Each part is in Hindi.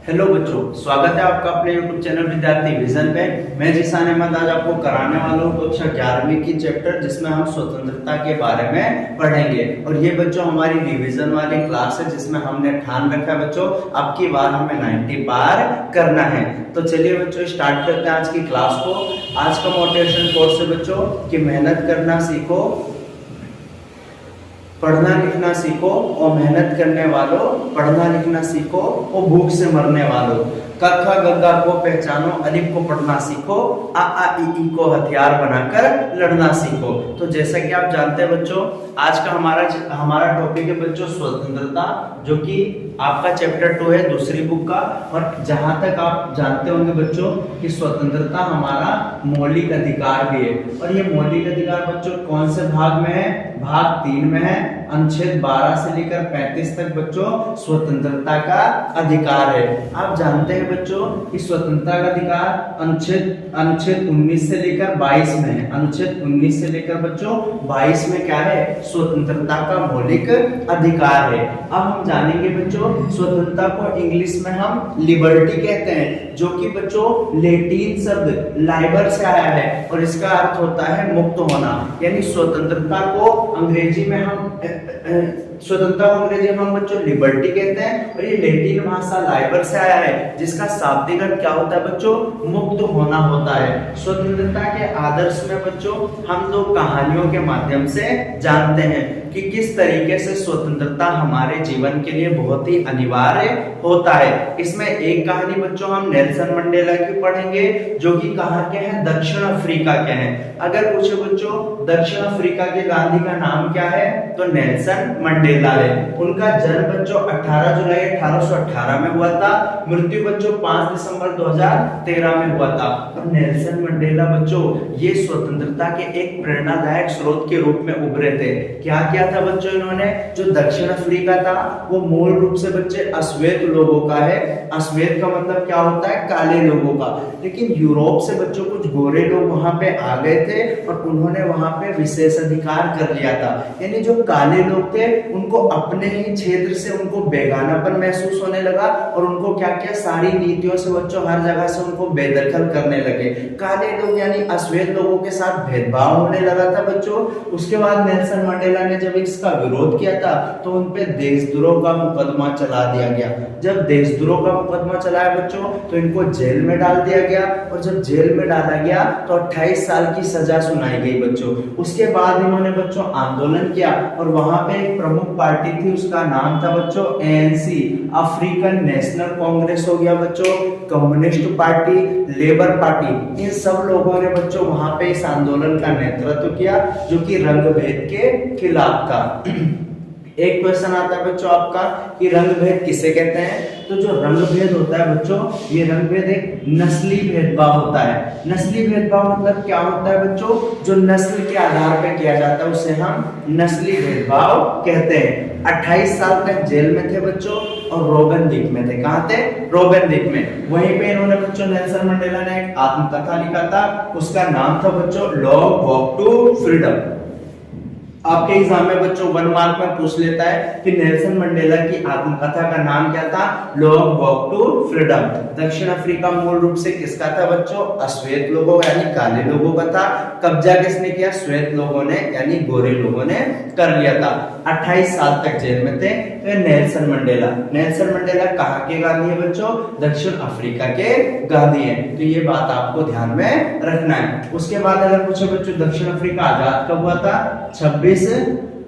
हेलो बच्चों, स्वागत है आपका अपने YouTube चैनल विद्यार्थी विजन पे। मैं जीशान अहमद आज आपको कराने वाला हूँ कक्षा 11वीं की चैप्टर जिसमें हम स्वतंत्रता के बारे में पढ़ेंगे। और ये बच्चों हमारी रिवीजन वाली क्लास है जिसमें हमने ठान रखा है बच्चों अब की बार हमें 90 पार करना है। तो चलिए बच्चों स्टार्ट करते हैं आज की क्लास को। आज का मोटिवेशन कोर्स है बच्चों कि मेहनत करना सीखो, पढ़ना लिखना सीखो और मेहनत करने वालों, पढ़ना लिखना सीखो और भूख से मरने वालों, क ख ग घ को पहचानो, अलिफ को पढ़ना सीखो, आ आ इ ई को हथियार बनाकर लड़ना सीखो। तो जैसा कि आप जानते हैं बच्चों, आज का हमारा टॉपिक है बच्चों स्वतंत्रता, जो कि आपका चैप्टर 2 है दूसरी बुक का। और जहां तक आप जानते होंगे बच्चों कि स्वतंत्रता हमारा मौलिक अधिकार भी है। और ये मौलिक अधिकार बच्चों कौन से भाग में है? भाग 3 में है। अनुच्छेद 12 से लेकर 35 तक बच्चों स्वतंत्रता का अधिकार है। आप जानते हैं बच्चों कि स्वतंत्रता का अधिकार अनुच्छेद 19 से लेकर 22 में है। अनुच्छेद 19 से लेकर बच्चों 22 में क्या है? स्वतंत्रता का मौलिक अधिकार है। अब हम जानेंगे बच्चों स्वतंत्रता को इंग्लिश में हम लिबर्टी कहते हैं, जो कि बच्चों लैटिन शब्द लाइबर से आया है और इसका अर्थ होता है मुक्त होना। यानी स्वतंत्रता को अंग्रेजी में हम बच्चों लिबर्टी कहते हैं। और ये लैटिन भाषा लाइबर से आया है जिसका शाब्दिक अर्थ क्या होता है बच्चों? मुक्त होना होता है। स्वतंत्रता के आदर्श में बच्चों हम लोग कहानियों के माध्यम से जानते हैं कि किस तरीके से स्वतंत्रता हमारे जीवन के लिए बहुत ही अनिवार्य होता है। इसमें एक कहानी बच्चों हम नेल्सन मंडेला की पढ़ेंगे, जो कि कहाँ के हैं? दक्षिण अफ्रीका के हैं। अगर पूछे बच्चों दक्षिण अफ्रीका के गांधी का नाम क्या है, तो नेल्सन मंडेला है। उनका जन्म बच्चों 18 जुलाई 1818 में हुआ था। मृत्यु बच्चों 5 दिसंबर 2013 में हुआ था। और नेल्सन मंडेला बच्चों ये स्वतंत्रता के एक प्रेरणादायक स्रोत के रूप में उभरे थे। क्या किया था बच्चों इन्होंने? जो दक्षिण अफ्रीका था वो मूल रूप से बच्चे अश्वेत लोगों का है। अश्वेत का मतलब क्या होता है? काले लोगों का। लेकिन यूरोप से बच्चों कुछ गोरे लोग वहां पे आ गए थे और उन्होंने वहां पे विशेष अधिकार कर लिया था। यानी जो काले लोग थे उनको अपने ही क्षेत्र से उनको बेगानापन महसूस होने लगा और उनको क्या किया? सारी नीतियों से बच्चों हर जगह से उनको बेदखल करने लगे। काले लोग यानी अश्वेत लोगों के साथ भेदभाव होने लगा था बच्चों। उसके बाद नेल्सन मंडेला ने जब इसका विरोध किया था तो उन पे देशद्रोह का मुकदमा चला दिया गया। जब देशद्रोह का मुकदमा चलाया बच्चों तो इनको जेल में डाल दिया गया। और जब जेल में डाला गया तो 28 साल की सजा सुनाई गई बच्चों। उसके बाद इन्होंने बच्चों आंदोलन किया और वहां पे एक प्रमुख पार्टी थी, उसका नाम था बच्चों ANC, अफ्रीकन नेशनल कांग्रेस हो गया बच्चों, कम्युनिस्ट पार्टी, लेबर पार्टी। इन सब लोगों ने बच्चों वहां पे इस आंदोलन का नेतृत्व किया जो कि रंगभेद के खिलाफ था। एक क्वेश्चन आता है बच्चों आपका कि रंगभेद किसे कहते हैं? तो जो रंगभेद होता है बच्चों, ये रंगभेद एक नस्ली भेदभाव होता है। नस्ली भेदभाव मतलब क्या होता है बच्चों? जो नस्ल के आधार पर किया जाता है उसे हम नस्ली भेदभाव कहते हैं। 28 साल तक जेल में थे बच्चों और रोबेन द्वीप में थे। कहाँ थे? रोबेन द्वीप में। वहीं पे इन्होंने बच्चों नेल्सन मंडेला ने एक आत्मकथा लिखा था, उसका नाम था बच्चों लॉन्ग वॉक टू फ्रीडम। आपके एग्जाम में बच्चों 1 मार्क में पूछ लेता है कि नेल्सन मंडेला की आत्मकथा का नाम क्या था? Long walk to freedom. दक्षिण अफ्रीका मूल रूप से किसका था बच्चों? अश्वेत लोगों यानी काले लोगों का था। कब्जा किसने किया? श्वेत लोगों ने यानी गोरे लोगों ने कर लिया था। 28 साल तक जेल में थे। तो नेल्सन मंडेला कहाँ के गांधी है बच्चों? दक्षिण अफ्रीका के गांधी हैं। तो ये बात आपको ध्यान में रखना है। उसके बाद अगर पूछे बच्चों दक्षिण अफ्रीका आजाद कब हुआ था? 26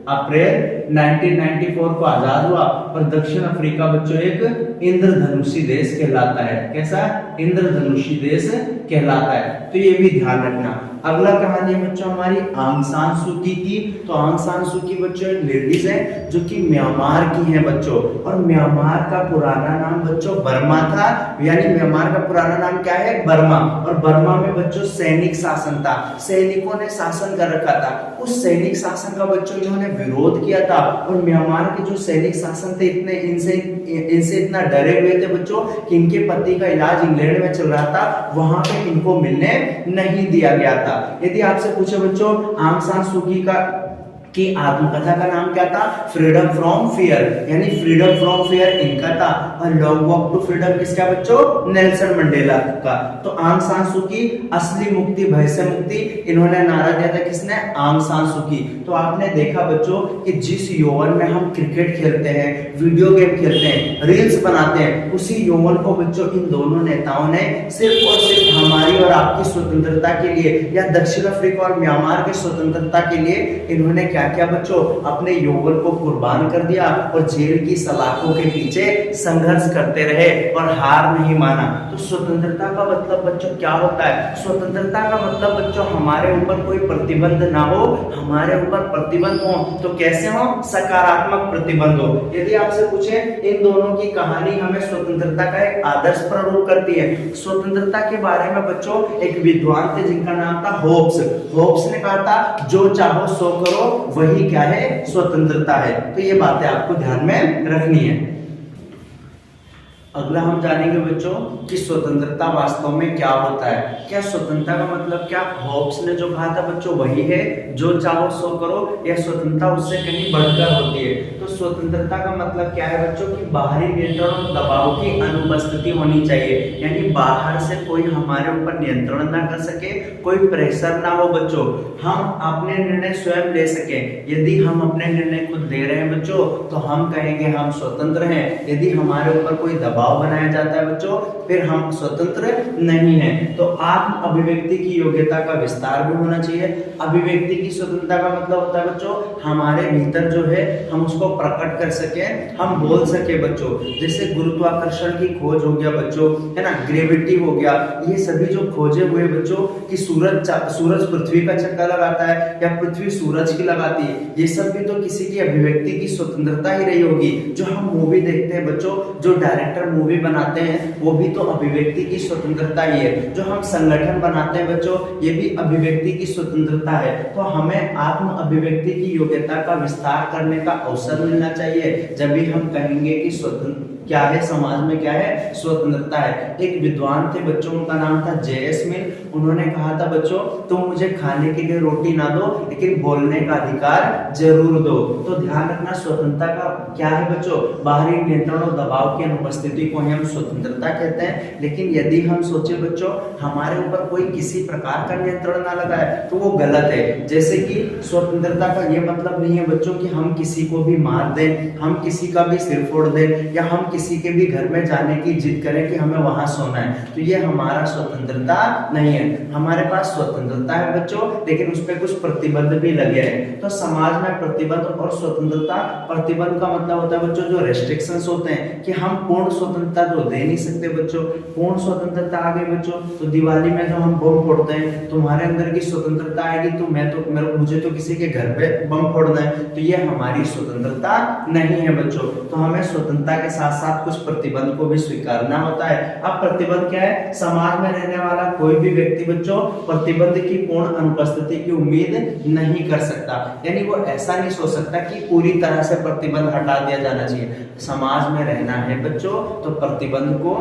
अप्रैल 1994 को आजाद हुआ। और दक्षिण अफ्रीका बच्चों एक इंद्रधनुषी देश कहलाता है। कैसा? इंद्रधनुषी देश कहलाता है। तो ये भी ध्यान रखना। अगला कहानी है बच्चों हमारी आंग सान सू की की। तो आंग सान सू की बच्चों एक लेडीज है जो कि म्यांमार की है बच्चों। और म्यांमार का पुराना नाम बच्चों बर्मा था। यानी म्यांमार का पुराना नाम क्या है? बर्मा। और बर्मा में बच्चों सैनिक शासन था, सैनिकों ने शासन कर रखा था। उस सैनिक शासन का बच्चों इन्होंने विरोध किया था। और म्यांमार के जो सैनिक शासन थे इनसे इतना डरे हुए थे बच्चों कि इनके पति का इलाज इंग्लैंड में चल रहा था, वहां पे इनको मिलने नहीं दिया गया था। यदि आपसे पूछे बच्चों आंग सान सू की कि आत्मकथा का नाम क्या था, फ्रीडम फ्रॉम फियर, यानी फ्रीडम फ्रॉम फियर इनका था। और लॉन्ग वॉक टू फ्रीडम किसका बच्चों, नेल्सन मंडेला का। तो आंग सान सू की असली मुक्ति भय से मुक्ति, इन्होंने नारा दिया था किसने, आंग सान सू की। तो आपने देखा बच्चों कि जिस यौवन में हम क्रिकेट खेलते हैं, वीडियो गेम खेलते हैं, रील्स बनाते हैं, उसी यौवन को बच्चों इन दोनों नेताओं ने सिर्फ और सिर्फ हमारी और आपकी स्वतंत्रता के लिए, या दक्षिण अफ्रीका और म्यांमार की स्वतंत्रता के लिए इन्होंने क्या किया बच्चों, अपने यौवन को कुर्बान कर दिया और जेल की सलाखों के पीछे संघर्ष करते रहे और हार नहीं माना। तो स्वतंत्रता का मतलब बच्चों क्या होता है, स्वतंत्रता का मतलब बच्चों हमारे ऊपर कोई प्रतिबंध ना हो, हमारे ऊपर प्रतिबंध हो तो कैसे हो, सकारात्मक प्रतिबंध हो। यदि आपसे पूछे इन दोनों की कहानी हमें स्वतंत्रता का एक आदर्श प्रारूप करती है। स्वतंत्रता के बारे में बच्चों एक विद्वान थे जिनका नाम था होब्स। होब्स ने कहा था जो चाहो सो करो, वही क्या है, स्वतंत्रता है। तो ये बातें आपको ध्यान में रखनी है। अगला हम जानेंगे बच्चों कि स्वतंत्रता वास्तव में क्या होता है। क्या स्वतंत्रता का मतलब क्या, होब्स ने जो कहा था बच्चों वही है, जो चाहो सो करो, या स्वतंत्रता उससे कहीं बढ़कर होती है। तो स्वतंत्रता का मतलब क्या है बच्चों कि बाहरी नियंत्रण और दबाव की अनुपस्थिति होनी चाहिए, यानी बाहर से कोई हमारे ऊपर नियंत्रण ना कर सके, कोई प्रेशर ना हो बच्चों, हम अपने निर्णय स्वयं ले सके। यदि हम अपने निर्णय खुद ले रहे हैं बच्चों तो हम कहेंगे हम स्वतंत्र हैं। यदि हमारे ऊपर कोई दबाव बनाया जाता है बच्चों फिर हम स्वतंत्र नहीं है। तो आत्म अभिव्यक्ति की योग्यता का विस्तार भी होना चाहिए। अभिव्यक्ति की स्वतंत्रता का मतलब होता है बच्चों हमारे भीतर जो है हम उसको प्रकट कर सके, हम बोल सके बच्चों। जैसे गुरुत्वाकर्षण की खोज हो गया बच्चों, है ना, ग्रेविटी हो गया, ये सभी जो खोजे हुए बच्चों कि सूरज पृथ्वी का चक्कर लगाता है या पृथ्वी सूरज की लगाती है, ये सब भी तो किसी की अभिव्यक्ति की स्वतंत्रता ही रही होगी। जो हम मूवी देखते हैं बच्चों, जो डायरेक्टर मूवी बनाते हैं वो भी तो अभिव्यक्ति की स्वतंत्रता ही है। जो हम संगठन बनाते हैं बच्चों, ये भी अभिव्यक्ति की स्वतंत्रता है। तो हमें आत्म अभिव्यक्ति की योग्यता का विस्तार करने का अवसर मिलना चाहिए, जब भी हम कहेंगे कि स्वतंत्र क्या है, समाज में क्या है, स्वतंत्रता है। एक विद्वान थे बच्चों, उनका नाम था जे.एस. मिल। उन्होंने कहा था बच्चों तुम मुझे खाने के लिए रोटी ना दो लेकिन बोलने का अधिकार जरूर दो। तो ध्यान रखना स्वतंत्रता का क्या है बच्चों, बाहरी नियंत्रण और दबाव की अनुपस्थिति को हम स्वतंत्रता कहते हैं। लेकिन यदि हम सोचे बच्चों हमारे ऊपर कोई किसी प्रकार का नियंत्रण ना लगाए तो वो गलत है। जैसे कि स्वतंत्रता का ये मतलब नहीं है बच्चों कि हम किसी को भी मार दें, हम किसी का भी सिर फोड़ दें, या हम किसी के भी घर में जाने की जिद करें कि हमें वहां सोना है। तो ये हमारा स्वतंत्रता नहीं है। हमारे पास स्वतंत्रता है बच्चों, लेकिन उस पर कुछ प्रतिबंध भी लगे हैं। तो समाज में प्रतिबंध और स्वतंत्रता, प्रतिबंध का मतलब होता है बच्चों जो रेस्ट्रिक्शंस होते हैं कि हम पूर्ण स्वतंत्रता तो दे नहीं सकते बच्चों। पूर्ण स्वतंत्रता आ गई बच्चों तो दिवाली में जो हम बम फोड़ते हैं, तुम्हारे अंदर की स्वतंत्रता आएगी तो मुझे तो किसी के घर पे बम फोड़ना है, तो ये हमारी स्वतंत्रता नहीं है बच्चों। तो हमें स्वतंत्रता के साथ साथ कुछ प्रतिबंध को भी स्वीकारना होता है। अब प्रतिबंध क्या है, समाज में रहने वाला कोई भी व्यक्ति बच्चों प्रतिबंध की पूर्ण अनुपस्थिति की उम्मीद नहीं कर सकता, यानी वो ऐसा नहीं सोच सकता कि पूरी तरह से प्रतिबंध हटा दिया जाना चाहिए। समाज में रहना है बच्चों तो प्रतिबंध को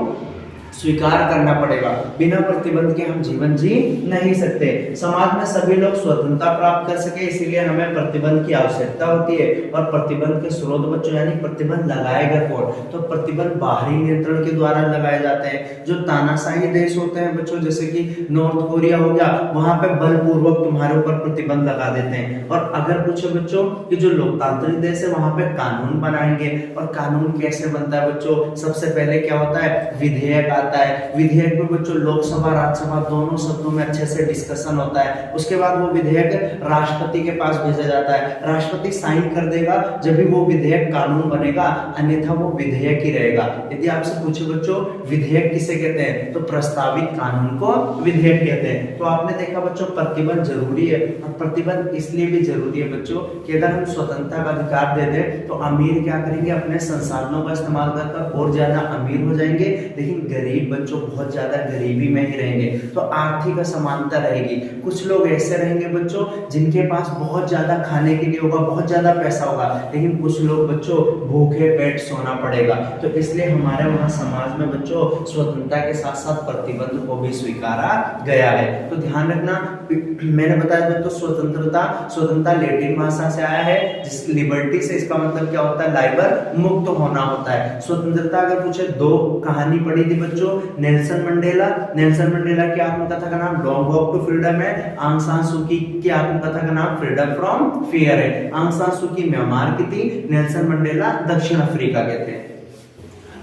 स्वीकार करना पड़ेगा। बिना प्रतिबंध के हम जीवन जी नहीं सकते। समाज में सभी लोग स्वतंत्रता प्राप्त कर सके इसीलिए हमें प्रतिबंध की आवश्यकता होती है। और प्रतिबंध के स्रोत बच्चों, यानी प्रतिबंध लगाएगा कौन, तो प्रतिबंध बाहरी नियंत्रण के द्वारा लगाए जाते हैं। जो तानाशाही देश होते हैं बच्चों, जैसे कि नॉर्थ कोरिया हो गया, वहां पे बलपूर्वक तुम्हारे ऊपर प्रतिबंध लगा देते हैं। और अगर पूछो बच्चों कि जो लोकतांत्रिक देश है वहां पे कानून बनाएंगे। और कानून कैसे बनता है बच्चों, सबसे पहले क्या होता है, विधेयक आता है। विधेयक पे बच्चों लोकसभा राज्यसभा दोनों सदनों में अच्छे से डिस्कशन होता है। उसके बाद वो विधेयक राष्ट्रपति के पास भेजा जाता है, राष्ट्रपति साइन कर देगा जब भी वो विधेयक कानून बनेगा, अन्यथा वो विधेयक ही रहेगा। यदि आपसे पूछे बच्चों विधेयक किसे कहते हैं, तो प्रस्तावित कानून को विधेयक कहते हैं। तो आपने देखा बच्चों प्रतिबंध जरूरी है। और प्रतिबंध इसलिए भी जरूरी है बच्चों कि अगर हम स्वतंत्रता का अधिकार दे दें तो अमीर क्या करेंगे, अपने संसाधनों का इस्तेमाल कर और ज्यादा अमीर हो जाएंगे, लेकिन गरीब बच्चों बहुत ज्यादा गरीबी में ही रहेंगे, तो आर्थिक असमानता रहेगी। कुछ लोग ऐसे रहेंगे बच्चों जिनके पास बहुत ज्यादा खाने के लिए होगा, बहुत ज्यादा पैसा होगा, लेकिन कुछ लोग बच्चों भूखे पेट सोना पड़ेगा। तो इसलिए हमारे वहाँ समाज में बच्चों स्वतंत्रता के साथ साथ प्रतिबंध को भी स्वीकारा गया है। तो ध्यान रखना, मैंने बताया था तो स्वतंत्रता लैटिन भाषा से आया है, जिस लिबर्टी से इसका मतलब क्या होता है, लाइबर, मुक्त होना होता है। स्वतंत्रता अगर पूछे, दो कहानी पढ़ी थी बच्चों, नेल्सन मंडेला की आत्मकथा का नाम लॉन्ग वॉक टू फ्रीडम है, आंग सान सू की आत्मकथा का नाम फ्रीडम फ्रॉम फियर है। आंग सान सू की म्यांमार की थी, नेल्सन मंडेला दक्षिण अफ्रीका के थे।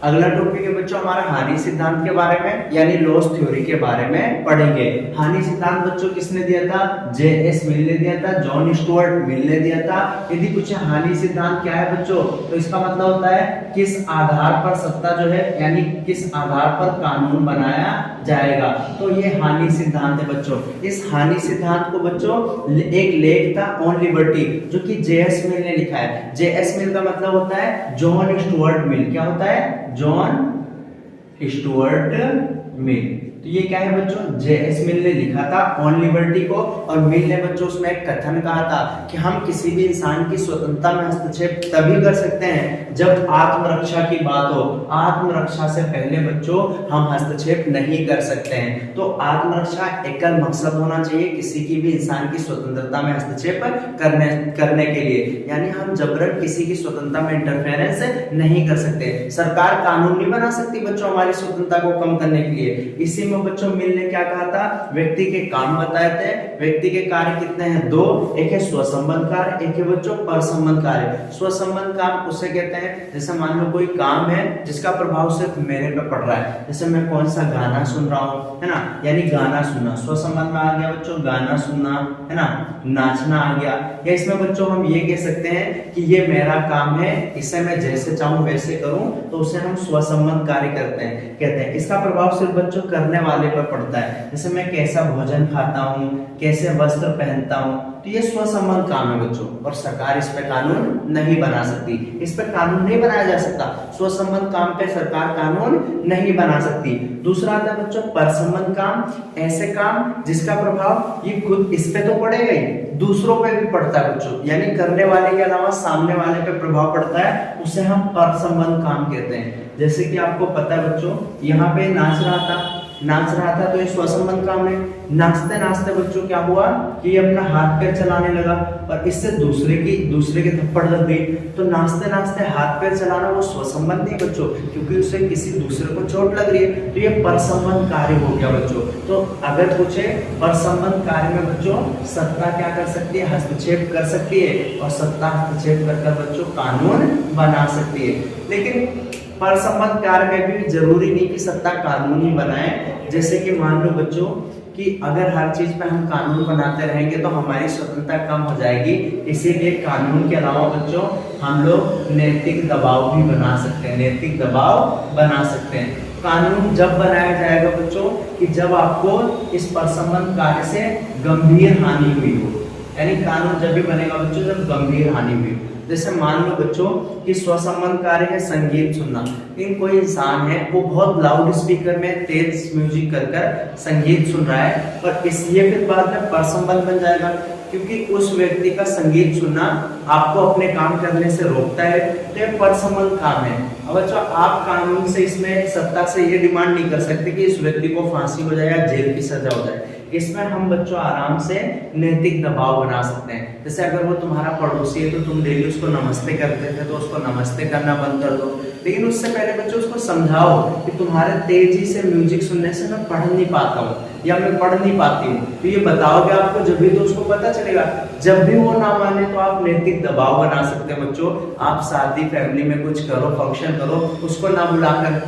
अगला टॉपिक है बच्चों हमारा हानि सिद्धांत के बारे में, यानी लॉस थ्योरी के बारे में पढ़ेंगे। हानि सिद्धांत बच्चों किसने दिया था, J.S. मिल ने दिया था, जॉन स्टुअर्ट मिल ने दिया था। यदि पूछे हानि सिद्धांत क्या है बच्चों, तो इसका मतलब होता है किस आधार पर सत्ता जो है, यानी किस आधार पर कानून बनाया जाएगा, तो ये हानि सिद्धांत है बच्चों। इस हानि सिद्धांत को बच्चों एक लेख था ऑन लिबर्टी, जो कि J.S. मिल ने लिखा है। J.S. मिल का मतलब होता है जॉन स्टुअर्ट मिल। क्या होता है, जॉन स्टुअर्ट मिल। तो ये क्या है बच्चों, J.S. मिल ने लिखा था ऑन लिबर्टी को, और मिल ने बच्चों उसमें एक कथन कहा था कि हम किसी भी इंसान की स्वतंत्रता में हस्तक्षेप तभी कर सकते हैं जब आत्मरक्षा की बात हो। आत्मरक्षा से पहले बच्चों हम हस्तक्षेप नहीं कर सकते हैं। तो आत्मरक्षा एकल मकसद होना चाहिए किसी की भी इंसान की स्वतंत्रता में हस्तक्षेप करने के लिए, यानी हम जबरन किसी की स्वतंत्रता में इंटरफेरेंस नहीं कर सकते। सरकार कानून नहीं बना सकती बच्चों हमारी स्वतंत्रता को कम करने के लिए। इसी बच्चों मिल ने क्या कहा था, व्यक्ति के काम बताए थे। व्यक्ति के कार्य कितने हैं, दो, एक है स्वसंबद्ध कार्य, एक है बच्चों परसंबद्ध कार्य। स्वसंबद्ध काम उसे कहते हैं, जैसे मान लो कोई काम है जिसका प्रभाव सिर्फ मेरे पे पड़ रहा है, जैसे मैं कौन सा गाना सुन रहा हूँ, है ना, यानी गाना सुनना स्वसंबद्ध में आ गया बच्चों, गाना सुनना, है ना, नाचना आ गया। या इसमें बच्चों हम ये कह सकते हैं कि ये मेरा काम है, इसे मैं जैसे चाहूँ वैसे करूँ, तो उसे हम स्वसंबद्ध कार्य कहते हैं। इसका प्रभाव सिर्फ बच्चों करने वाले पर पड़ता है, जैसे मैं कैसा भोजन खाता हूँ, कैसे वस्त्र पहनता हूँ, तो ये स्वसंबद्ध काम है बच्चों, और सरकार इस पे कानून नहीं बना सकती। इस पे कानून नहीं बनाया जा सकता, स्वसंबद्ध काम पे सरकार कानून नहीं बना सकती। दूसरा आता है बच्चों परसंबद्ध काम, ऐसे काम जिसका प्रभाव ये खुद इस पे तो पड़ेगा ही, दूसरों पे भी पड़ता है बच्चों, यानी करने वाले के अलावा सामने वाले पे प्रभाव पड़ता है, उसे हम परसंबद्ध काम कहते हैं। जैसे कि आपको पता है बच्चों, यहाँ पे नाच रहा था तो ये स्वसंबद्ध काम है। नाचते नाचते बच्चों क्या हुआ कि ये अपना हाथ पैर चलाने लगा, और इससे दूसरे के थप्पड़ लग गई। तो नाचते नाचते हाथ पैर चलाना वो स्वसंबद्ध नहीं बच्चों, क्योंकि उससे किसी दूसरे को चोट लग रही है, तो ये परसंबद्ध कार्य हो गया बच्चों। तो अगर पूछे परसंबद्ध कार्य में बच्चों सत्ता क्या कर सकती है, हस्तक्षेप कर सकती है, और सत्ता हस्तक्षेप कर बच्चों कानून बना सकती है। लेकिन परसंबद्ध कार्य में भी जरूरी नहीं कि सत्ता कानून ही बनाए। जैसे कि मान लो बच्चों कि अगर हर चीज पे हम कानून बनाते रहेंगे तो हमारी स्वतंत्रता कम हो जाएगी। इसीलिए कानून के अलावा बच्चों हम लोग नैतिक दबाव भी बना सकते हैं, नैतिक दबाव बना सकते हैं। कानून जब बनाया जाएगा बच्चों कि जब आपको इस परसंबद्ध कार्य से गंभीर हानि हुई हो, यानी कानून जब भी बनेगा बच्चों जब गंभीर हानि हुई हो। जैसे मान लो बच्चों कि स्वसंबद्ध कार्य है संगीत सुनना, लेकिन कोई इंसान है वो बहुत लाउड स्पीकर में तेज म्यूजिक कर संगीत सुन रहा है, और इसलिए फिर बाद में परसंबद्ध बन जाएगा, क्योंकि उस व्यक्ति का संगीत सुनना आपको अपने काम करने से रोकता है, तो ये परसंबद्ध काम है। अब बच्चों आप कानून से इसमें सत्ता से ये डिमांड नहीं कर सकते कि इस व्यक्ति को फांसी हो जाए या जेल की सजा हो जाए। इसमें हम बच्चों आराम से नैतिक दबाव बना सकते हैं। जैसे अगर वो तुम्हारा पड़ोसी है तो तुम डेली उसको नमस्ते करते थे, तो उसको नमस्ते करना बंद कर दो, लेकिन उससे पहले बच्चों उसको समझाओ कि तुम्हारे तेजी से म्यूजिक सुनने से मैं पढ़ नहीं पाता हूँ या मैं पढ़ नहीं पाती हूँ, तो ये बताओगे आपको जब भी तो उसको पता चलेगा। जब भी वो ना माने तो आप नैतिक दबाव बना सकते हैं बच्चों। आप शादी फैमिली में कुछ करो, फंक्शन करो, उसको ना बुलाकर,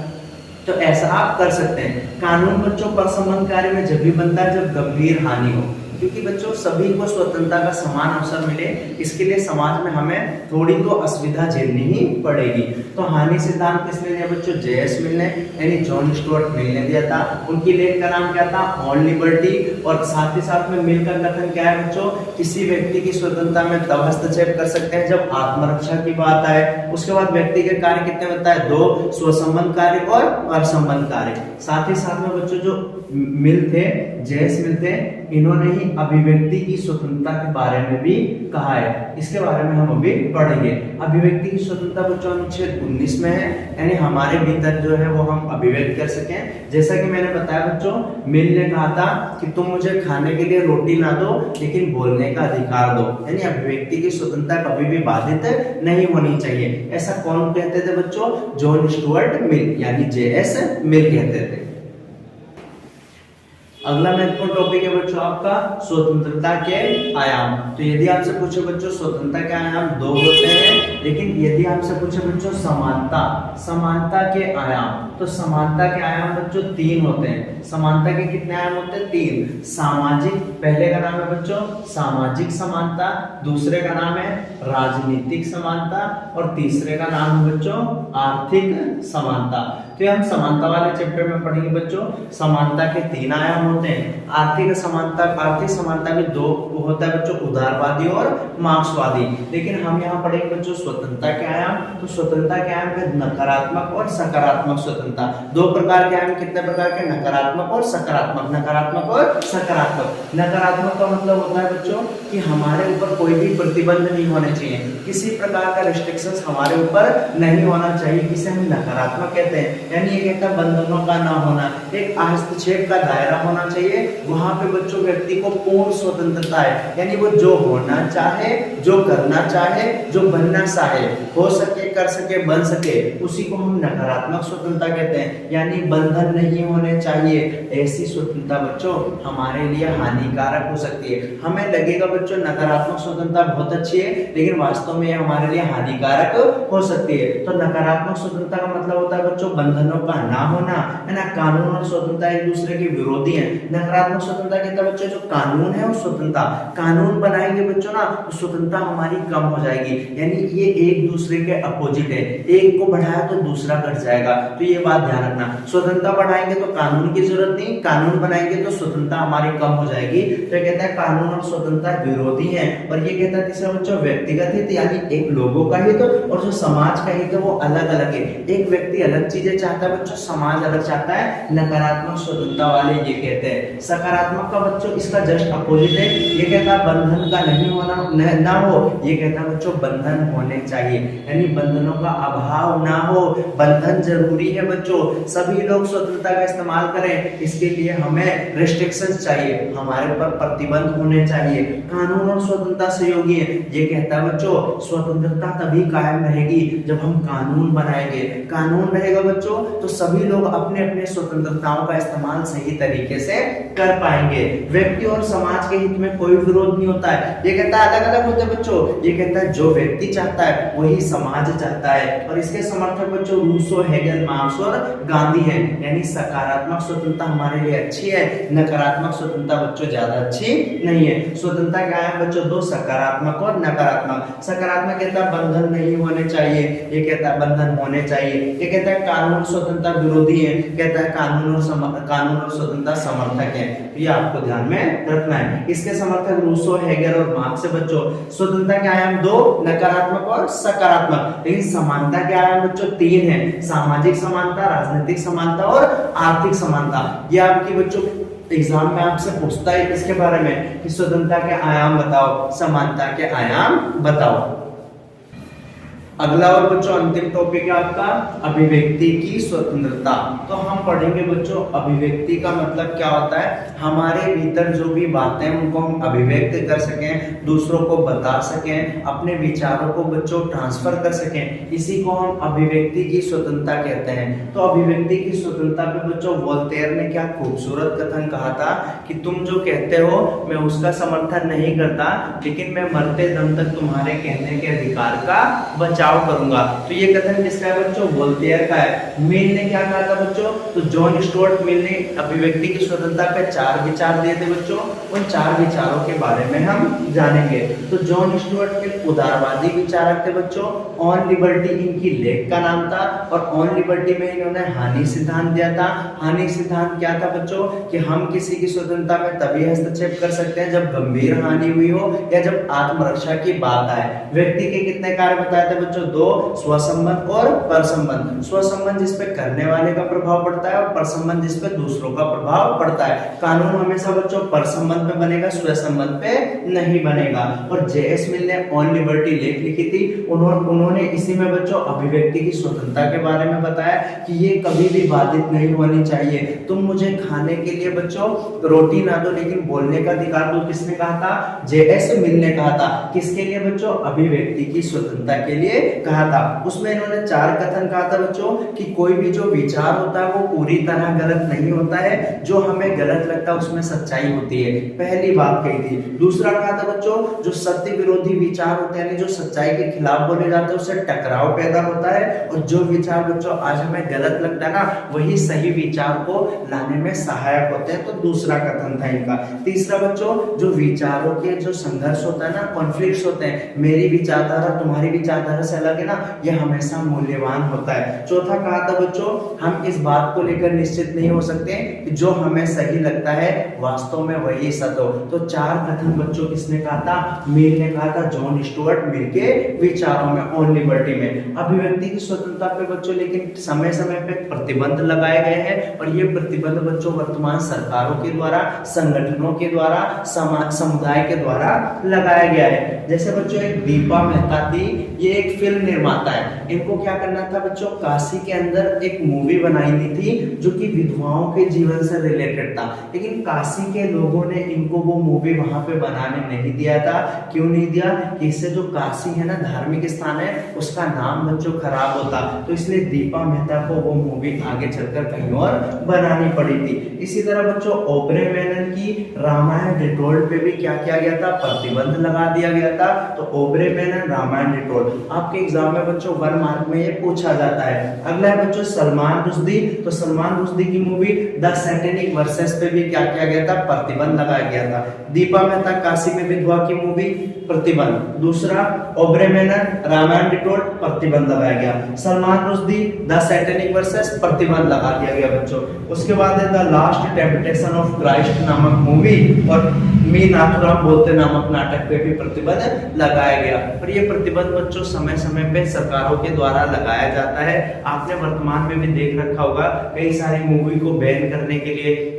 तो ऐसा आप कर सकते हैं। कानून बच्चों परसंबद्ध कार्य में जब भी बनता है जब गंभीर हानि हो, क्योंकि बच्चों सभी को स्वतंत्रता का समान अवसर मिले, इसके लिए समाज में हमें थोड़ी तो असुविधा झेलनी ही पड़ेगी। तो हानि सिद्धांत किसने दिया बच्चों? जे.एस. मिल ने, यानी जॉन स्टुअर्ट मिल ने दिया था। उनकी लेख का नाम क्या था? On liberty. और साथ ही साथ में मिल का कथन क्या है बच्चों? किसी व्यक्ति की स्वतंत्रता में तब हस्तक्षेप कर सकते हैं जब आत्मरक्षा की बात आए। उसके बाद व्यक्ति के कार्य कितने बताए? 2, स्वसंबंध कार्य और परसंबंध कार्य। साथ ही साथ में बच्चों जो मिल थे, जे.एस. मिल थे, इन्होंने ही अभिव्यक्ति की स्वतंत्रता के बारे में भी कहा है। इसके बारे में हम अभी पढ़ेंगे। अभिव्यक्ति की स्वतंत्रता बच्चों अनुच्छेद 19 में है, यानी हमारे भीतर जो है वो हम अभिव्यक्त कर सकें। जैसा कि मैंने बताया बच्चों, मिल ने कहा था कि तुम मुझे खाने के लिए रोटी ना दो लेकिन बोलने का अधिकार दो, यानी अभिव्यक्ति की स्वतंत्रता कभी भी बाधित नहीं होनी चाहिए। ऐसा कौन कहते थे बच्चों? जॉन स्टुअर्ट मिल, यानी जे.एस. मिल कहते थे। अगला महत्वपूर्ण टॉपिक है बच्चों आपका स्वतंत्रता के आयाम। तो यदि आपसे पूछे बच्चों स्वतंत्रता के आयाम 2 होते हैं, लेकिन यदि आपसे पूछे बच्चों समानता के आयाम, तो समानता के आयाम बच्चों 3 होते हैं। समानता के कितने आयाम होते हैं? 3। सामाजिक, पहले का नाम है बच्चों सामाजिक समानता, दूसरे का नाम है राजनीतिक समानता और तीसरे का नाम है बच्चों आर्थिक समानता। तो हम समानता वाले चैप्टर में पढ़ेंगे बच्चों समानता के 3 आयाम होते हैं। आर्थिक समानता में 2 होता है बच्चों, उदारवादी और मार्क्सवादी। लेकिन हम यहाँ पढ़ेंगे बच्चों स्वतंत्रता के आयाम। तो स्वतंत्रता के आयाम में नकारात्मक और सकारात्मक स्वतंत्रता, 2 प्रकार के आयाम। कितने प्रकार के? नकारात्मक और सकारात्मक। नकारात्मक और सकारात्मक। नकारात्मक का मतलब होता है बच्चों कि हमारे ऊपर कोई भी प्रतिबंध नहीं होने चाहिए, किसी प्रकार का रिस्ट्रिक्शंस हमारे ऊपर नहीं होना चाहिए, इसे हम नकारात्मक कहते हैं। यानी ये कहता है बंधनों का ना होना, एक हस्तक्षेप का दायरा होना चाहिए। वहां पे बच्चों व्यक्ति को पूर्ण स्वतंत्रता है, यानी वो जो होना चाहे, जो करना चाहे, जो बनना चाहे, हो सके, कर सके, बन सके, उसी को हम नकारात्मक स्वतंत्रता कहते हैं। यानी बंधन नहीं होने चाहिए। ऐसी स्वतंत्रता बच्चों हमारे लिए हानिकारक हो सकती है। हमें लगेगा बच्चों नकारात्मक स्वतंत्रता बहुत अच्छी है, लेकिन वास्तव में हमारे लिए हानिकारक हो सकती है। तो नकारात्मक स्वतंत्रता का मतलब होता है बच्चों बंधनों का ना होना, है ना। कानून और स्वतंत्रता एक दूसरे के विरोधी हैं। नकारात्मक स्वतंत्रता कहता है बच्चों जो कानून है वो स्वतंत्रता, कानून बनाएंगे बच्चों ना तो स्वतंत्रता हमारी कम हो जाएगी, यानी ये एक दूसरे के अपोजिट है। एक को बढ़ाया तो दूसरा घट जाएगा, तो ये बात ध्यान रखना। स्वतंत्रता बढ़ाएंगे तो कानून की जरूरत नहीं, कानून बनाएंगे तो स्वतंत्रता हमारी कम हो जाएगी। तो ये कहता है कानून और स्वतंत्रता विरोधी है। और ये कहता है तीसरा बच्चों व्यक्तिगत हित, यानी एक लोगों का हित और जो समाज का हित है वो अलग अलग है। एक व्यक्ति अलग चीजें चाहता है बच्चों, समाज अलग चाहता है। नकारात्मक स्वतंत्रता वाले ये कहते हैं। सकारात्मक का बच्चों इसका जस्ट अपोजिट है। ये कहता है बंधन का नहीं होना ना हो, ये कहता है बच्चों बंधन होने चाहिए, यानी बंधनों का अभाव ना हो। बंधन जरूरी है बच्चों, सभी लोग स्वतंत्रता का इस्तेमाल करें, इसके लिए हमें रिस्ट्रिक्शंस चाहिए, हमारे ऊपर प्रतिबंध होने चाहिए। कानून और स्वतंत्रता सहयोगी है। ये कहता है बच्चों स्वतंत्रता तभी कायम रहेगी जब हम कानून बनाएंगे। कानून रहेगा बच्चों तो सभी लोग अपने अपने स्वतंत्रताओं का इस्तेमाल सही तरीके से कर पाएंगे। व्यक्ति और समाज के हित में कोई विरोध नहीं होता है। ये कहता है अलग अलग होते हैं बच्चों। ये कहता है जो व्यक्ति चाहता है वही समाज चाहता है। और इसके समर्थक बच्चों रूसो, हेगल, मार्क्स और गांधी हैं। यानी सकारात्मक स्वतंत्रता हमारे लिए अच्छी है, नकारात्मक स्वतंत्रता बच्चों ज्यादा अच्छी नहीं है। स्वतंत्रता क्या है बच्चों? 2, सकारात्मक और नकारात्मक। सकारात्मक कहता है बंधन नहीं होने चाहिए, ये कहता है बंधन होने चाहिए। ये कहता है कानून स्वतंत्रता विरोधी है, कहता है कानून और स्वतंत्रता समर्थक है। ये आपको ध्यान में रखना है। इसके समर्थक रूसो, हेगल और मार्क्स से बच्चों। स्वतंत्रता के आयाम 2, नकारात्मक और सकारात्मक। लेकिन समानता के आयाम बच्चों 3 है, सामाजिक समानता, राजनीतिक समानता और आर्थिक समानता। ये आपकी बच्चों एग्जाम में आपसे पूछता है इसके बारे में कि स्वतंत्रता के आयाम बताओ, समानता के आयाम बताओ। अगला और बच्चों अंतिम टॉपिक है आपका अभिव्यक्ति की स्वतंत्रता। तो हम पढ़ेंगे बच्चों अभिव्यक्ति का मतलब क्या होता है। हमारे भीतर जो भी बातें हैं उनको हम अभिव्यक्त कर सकें, दूसरों को बता सकें, अपने विचारों को बच्चों ट्रांसफर कर सकें, इसी को हम अभिव्यक्ति की स्वतंत्रता कहते हैं। तो अभिव्यक्ति की स्वतंत्रता पे बच्चों वोल्टेयर ने क्या खूबसूरत कथन कहा था कि तुम जो कहते हो मैं उसका समर्थन नहीं करता, लेकिन मैं मरते दम तक तुम्हारे कहने के अधिकार का बचाव बचाव करूंगा। तो ये कथन किसका है बच्चों? वोल्टेयर का है। मिल ने क्या कहा था बच्चों? तो जॉन स्टुअर्ट मिल ने अभिव्यक्ति की स्वतंत्रता पे 4 विचार दिए थे बच्चों। उन 4 विचारों के बारे में हम जानेंगे। तो जॉन स्टुअर्ट मिल उदारवादी विचारक थे बच्चों। ऑन लिबर्टी इनकी लेख का नाम था और ऑन लिबर्टी में इन्होंने हानि सिद्धांत दिया था। हानि सिद्धांत क्या था बच्चों? कि हम किसी की स्वतंत्रता में तभी हस्तक्षेप कर सकते हैं जब गंभीर हानि हुई हो या जब आत्मरक्षा की बात आए। व्यक्ति के कितने कार्य बताए थे बच्चों? 2, स्वसंबंध और परसंबंध। स्वसंबंध जिस पे करने वाले का प्रभाव पड़ता है और परसंबंध जिस पे दूसरों का प्रभाव पड़ता है। कानून हमेशा बच्चों परसंबंध पे बनेगा, स्वसंबंध पे नहीं बनेगा। और जे.एस. मिल ने ऑन लिबर्टी लेख लिखी थी। उन्होंने इसी में बच्चों अभिव्यक्ति की स्वतंत्रता के बारे में बताया कि ये कभी भी बाधित नहीं होनी चाहिए। तुम मुझे खाने के लिए बच्चों रोटी ना दो लेकिन बोलने का अधिकार दो। किसने कहा था? जे.एस. मिल ने कहा था। किसके लिए बच्चों? अभिव्यक्ति की स्वतंत्रता के लिए कहा था। उसमें इन्होंने 4 कथन कहा था बच्चों कि कोई भी जो विचार होता है वो पूरी तरह गलत नहीं होता है। जो हमें गलत लगता है उसमें सच्चाई होती है, पहली बात कही थी। दूसरा कहा था बच्चों जो सत्य विरोधी विचार होते हैं यानी जो सच्चाई के खिलाफ बोले जाते हैं उससे टकराव पैदा होता है। और जो विचार बच्चों आज हमें गलत लगता है ना वही सही विचार को लाने में सहायक होते हैं। तो दूसरा कथन था इनका। तीसरा बच्चों जो विचारों के जो संघर्ष होता है ना, कॉन्फ्लिक्ट्स होते हैं, मेरी विचारधारा तुम्हारी विचारधारा से अलग है ना, ये हमेशा मूल्यवान होता है। चौथा कहा था बच्चों हम इस बात को लेकर निश्चित नहीं हो सकते कि जो हमें सही लगता है वास्तव में वही सत्य हो। तो 4 कथन बच्चों किसने कहा था? मिल ने कहा था। जॉन स्टुअर्ट मिल के विचारों में ऑन लिबर्टी में। अभिव्यक्ति की स्वतंत्रता पे बच्चों लेकिन समय समय पे प्रतिबंध लगाए गए हैं और ये प्रतिबंध बच्चों वर्तमान सरकारों के द्वारा, संगठनों के द्वारा, समुदाय के द्वारा लगाया गया है। जैसे बच्चों एक दीपा मेहता थी, ये एक फिल्म निर्माता है। इनको क्या करना था बच्चों? काशी के अंदर एक मूवी बनाई थी जो कि विधवाओं के जीवन से रिलेटेड था। लेकिन काशी के लोगों ने इनको वो मूवी वहां पे बनाने नहीं दिया था। क्यों नहीं दिया? कि इससे जो काशी है ना धार्मिक स्थान है उसका नाम बच्चों खराब होता। तो इसलिए दीपा मेहता को वो मूवी आगे चलकर कहीं और बनानी पड़ी थी। इसी तरह बच्चों ओबरे मेनन की रामायण रिटोल्ड पे भी क्या किया गया था? प्रतिबंध लगा दिया गया था। तो ओबरे मेनन रामायण रिटोल्ड आपके एग्जाम में बच्चों 1 मार्क में ये पूछा जाता है। अगला है बच्चों सलमान रुश्दी। तो सलमान रुश्दी की मूवी द सैटेनिक वर्सेस पे भी क्या किया गया था? प्रतिबंध लगाया गया था। दीपा मेहता काशी में विधवा की मूवी, प्रतिबंध। दूसरा ओबरे मेनन रामायण रिटोल्ड, प्रतिबंध लगाया गया। Salman Rushdie the satanic versus, प्रतिबंध लगा दिया गया बच्चों। उसके बाद है the last temptation of Christ नामक मूवी और मी नाथुराम बोलते नामक नाटक पे भी प्रतिबंध लगाया गया। और ये प्रतिबंध बच्चों समय समय पे सरकारों के द्वारा लगाया जाता है। आपने वर्तमान में भी देख रखा होगा कई सारी मूवी को बैन करने के लिए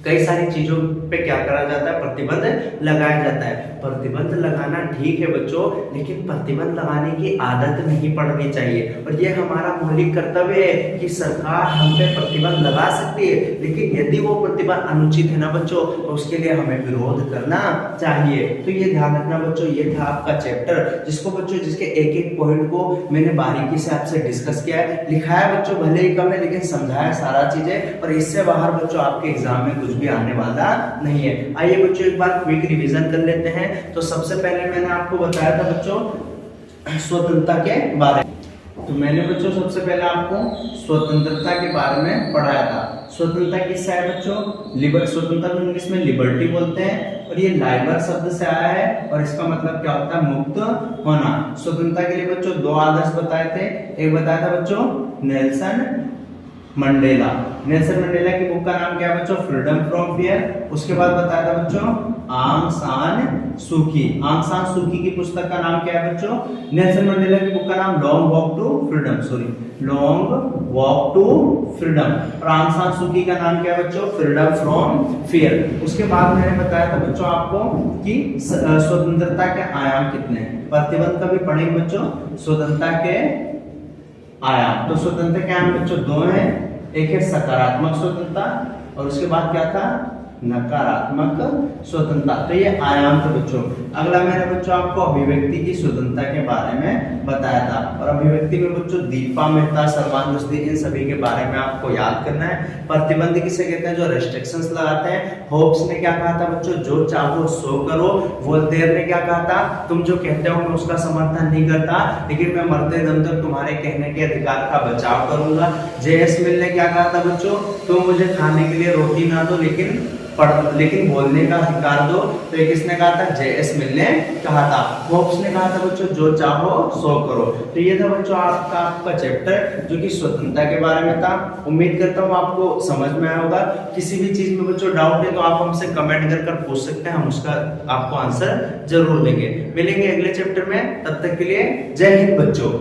कई सारी चीजों पे क्या करा जाता है? प्रतिबंध लगाया जाता है। प्रतिबंध लगाना ठीक है बच्चों लेकिन प्रतिबंध लगाने की आदत नहीं पड़नी चाहिए। और ये हमारा मौलिक कर्तव्य है कि सरकार हम पे प्रतिबंध लगा सकती है लेकिन यदि वो प्रतिबंध अनुचित है ना बच्चों तो उसके लिए हमें विरोध करना चाहिए। तो ये ध्यान रखना बच्चों, ये था आपका चैप्टर जिसको बच्चों जिसके एक एक पॉइंट को मैंने बारीकी से आपसे डिस्कस किया है। लिखा है बच्चों भले ही कम है लेकिन समझाया सारा चीजें और इससे बाहर बच्चों आपके एग्जाम में कुछ भी आने वाला नहीं है। आइए बच्चों एक बार क्विक रिवीजन कर लेते हैं। तो सबसे पहले मैंने आपको बताया था बच्चों स्वतंत्रता के बारे में। तो मैंने बच्चों सबसे पहले आपको स्वतंत्रता के बारे में पढ़ाया था। स्वतंत्रता किससे है बच्चों? स्वतंत्रता को इंग्लिश में लिबर्टी बोलते हैं और ये लाइबर शब्द से आया है और इसका मतलब क्या होता है? मुक्त होना। स्वतंत्रता के लिए बच्चों 2 आदर्श बताए थे। एक बताया था बच्चों नेल्सन मंडेला। नेल्सन मंडेला की बुक का नाम क्या है बच्चों? Freedom from fear. उसके बाद बताया था बच्चों आंग सान सूकी। आंग सान सूकी की पुस्तक का नाम क्या है बच्चों? नेल्सन मंडेला की बुक का नाम long walk to freedom, long walk to freedom. और आंग सान सूकी का नाम क्या है बच्चों? Freedom from fear. उसके बाद मैंने बताया था बच्चों आपको कि स्वतंत्रता के आयाम कितने हैं। प्रतिबंध का भी पढ़ेंगे बच्चों स्वतंत्रता के आयाम। तो स्वतंत्रता के आयाम बच्चों 2 हैं। एक है सकारात्मक स्वतंत्रता और उसके बाद क्या था? नकारात्मक स्वतंत्रता। तो ये आयाम थे बच्चों। अगला मैंने बच्चों आपको अभिव्यक्ति की स्वतंत्रता के बारे में बताया था, और अभिव्यक्ति में बच्चों दीपा मेहता, सलमान रुश्दी, इन सभी के बारे में आपको याद करना है। प्रतिबंध किसे कहते हैं? जो रेस्ट्रिक्शंस लगाते हैं। होब्स ने क्या कहा था बच्चों? जो चाहो सो करो। वोल्टेयर ने क्या कहा था? तुम जो कहते हो मैं उसका समर्थन नहीं करता, लेकिन मैं मरते दम तक तुम्हारे कहने के अधिकार का बचाव करूंगा। जे.एस. मिल ने क्या कहा था बच्चों? तुम मुझे खाने के लिए रोटी ना दो, लेकिन बोलने का अधिकार दो। तो ये किसने कहा था? जे.एस. मिल ने कहा था। होब्स ने कहा था बच्चों जो चाहो सो करो। तो ये था बच्चों आपका चैप्टर जो कि स्वतंत्रता के बारे में था। उम्मीद करता हूँ आपको समझ में आया होगा। किसी भी चीज में बच्चों डाउट है तो आप हमसे कमेंट कर पूछ सकते हैं, हम उसका आपको आंसर जरूर देंगे। मिलेंगे अगले चैप्टर में, तब तक के लिए जय हिंद बच्चों।